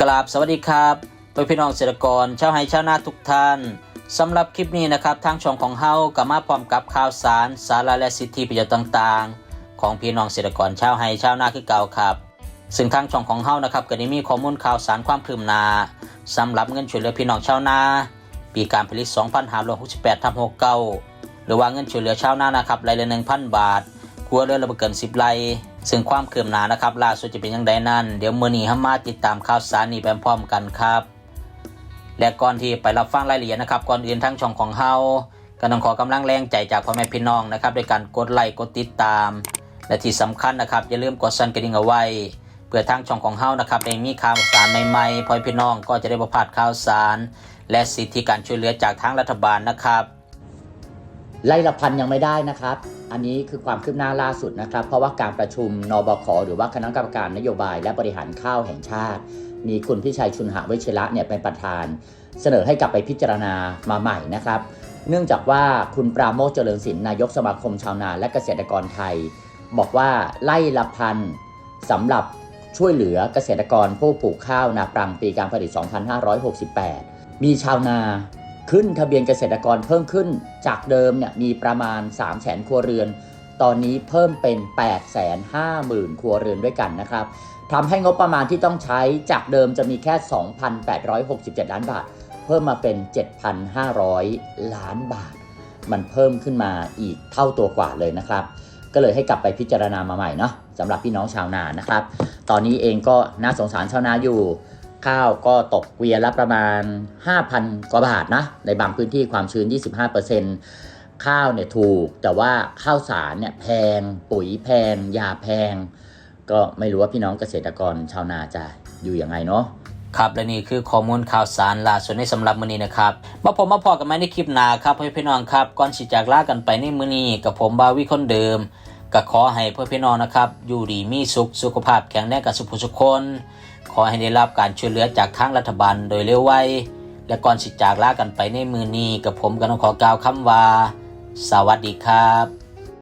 กราบสวัสดีครับพี่น้องเกษตรกรชาวไร่ชาวนาทุกท่านสำหรับคลิปนี้นะครับทางช่องของเฮาก็มาพร้อมกับข่าวสารสาระและสิทธิประโยชน์ต่างๆของพี่น้องเกษตรกรชาวไร่ชาวนาคือเก่าครับซึ่งทางช่องของเฮานะครับก็ได้มีข้อมูลข่าวสารความคืบหน้าสำหรับเงินช่วยเหลือพี่น้องชาวนาปีการผลิต 2568-69 หรือว่าเงินช่วยเหลือชาวนานะครับรายละ 1,000 บาทครัวเรือนละบ่เกิน10 ไร่ซึ่งความคืบหน้านะครับล่าสุดจะเป็นอย่างไรนั้นเดี๋ยวมื้อนี้เฮามาติดตามข่าวสารนี้ไปพร้อมกันครับและก่อนที่ไปรับฟังรายละเอียดนะครับก่อนอื่นทางช่องของเฮาก็ต้องขอกำลังแรงใจจากพ่อแม่พี่น้องนะครับด้วยการกดไลค์กดติดตามและที่สำคัญนะครับอย่าลืมกดสั่นกระดิ่งเอาไว้เพื่อทางช่องของเฮานะครับได้มีข่าวสารใหม่ๆพ่อพี่น้องก็จะได้บ่พลาดข่าวสารและสิทธิการช่วยเหลือจากทางรัฐบาลนะครับไร่ละพันยังไม่ได้นะครับอันนี้คือความคืบหน้าล่าสุดนะครับเพราะว่าการประชุมนบคหรือว่าคณะกรรมการนโยบายและบริหารข้าวแห่งชาติมีคุณพิชัยชุนหวชิระเนี่ยเป็นประธานเสนอให้กลับไปพิจารณามาใหม่นะครับเนื่องจากว่าคุณปราโมช เจริญศิลป์นายกสมาคมชาวนาและเกษตรกรไทยบอกว่าไร่ละพันสำหรับช่วยเหลือเกษตรกรผู้ปลูกข้าวนาปรังปีการผลิต 2568 มีชาวนาขึ้นทะเบียนเกษตรกรเพิ่มขึ้นจากเดิมเนี่ยมีประมาณ 300,000 ครัวเรือนตอนนี้เพิ่มเป็น 850,000 ครัวเรือนด้วยกันนะครับทำให้งบประมาณที่ต้องใช้จากเดิมจะมีแค่ 2,867 ล้านบาทเพิ่มมาเป็น 7,500 ล้านบาทมันเพิ่มขึ้นมาอีกเท่าตัวกว่าเลยนะครับก็เลยให้กลับไปพิจารณามาใหม่เนาะสำหรับพี่น้องชาวนานะครับตอนนี้เองก็น่าสงสารชาวนาอยู่ข้าวก็ตกเกวียนละประมาณ 5,000 กว่าบาทนะในบางพื้นที่ความชื้น 25% ข้าวเนี่ยถูกแต่ว่าข้าวสารเนี่ยแพงปุ๋ยแพงยาแพงก็ไม่รู้ว่าพี่น้องเกษตรกรชาวนาจะอยู่ยังไงเนาะครับและนี่คือข้อมูลข่าวสารล่าสุดในสำหรับมื้อนี้นะครับมาพอกันใหม่ในคลิปหน้าครับพี่น้องครับก่อนสิจากลากันไปในมื้อนี้กับผมบาวิคนเดิมก็ขอให้พี่น้องนะครับอยู่ดีมีสุขสุขภาพแข็งแรงกับทุกคนขอให้ได้รับการช่วยเหลือจากทางรัฐบาลโดยเร็วไวและก่อนสิจากลากันไปในมื้อนี้กับผมก็ต้องขอกล่าวคำว่าสวัสดีครับ